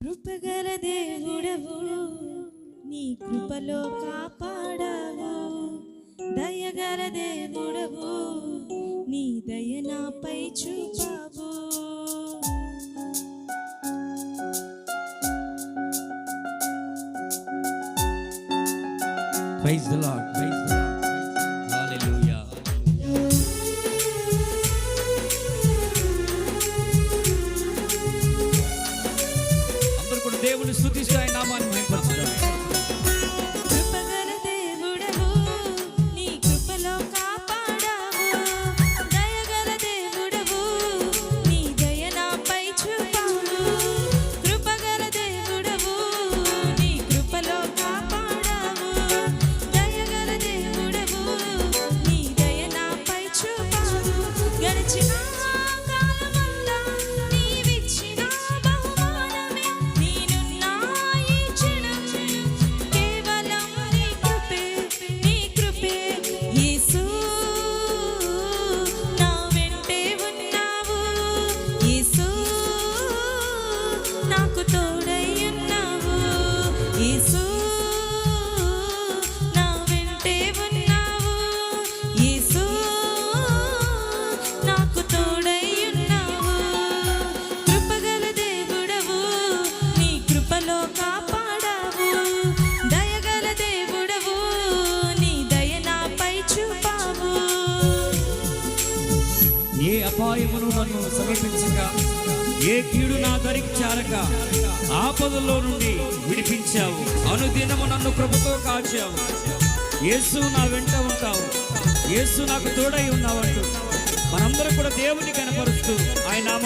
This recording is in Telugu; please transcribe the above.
కృపగల దేవుడవు, నీ కృపలో కాపాడవు. దయగల దేవుడవు, నీ దయ నాపై చూపావు. Praise the Lord. Praise the Lord. Hallelujah. అందరూ కూడా దేవుని స్తుతిస్తూ ఆయన నామాన్ని మహిమపరచుదాం. కృపగల దేవుడవు, నీ కృపలో కాపాడవు. దయగల దేవుడవు, నీ దయ నాపై చూపావు. కృపగల దేవుడవు, నీ కృపలో కాపాడవు. దయగల దేవుడవు, నీ దయ నాపై చూపావు. గడిచిన కాలమంతా నీవిచ్చిన బహుమానమే. నేనున్న ఈ క్షణం కేవలం నీ కృపే, నీ కృపే. యేసు నా వెంటే ఉన్నావు. యేసు నాకు తోడై ఉన్నావు. యేసు నా వెంటే ఉన్నావు. యేసు నాకు తోడై ఉన్నావు. కృపగల దేవుడవు, నీ కృపలో కాపాడావు. దయగల దేవుడవు, నీ దయ నాపై చూపావు. ఏ అపాయమును నన్ను సమీపించక, ఏ కీడు నా దరికి చేరక ఆపదలో నుండి విడిపించావు. అనుదినము నన్ను కృపతో కాచావు. యేసు నా వెంట ఉంటావు. యేసు నాకు తోడై ఉన్నావంటూ మనందరం కూడా దేవుని కనపరుస్తూ ఆయన నామాన్ని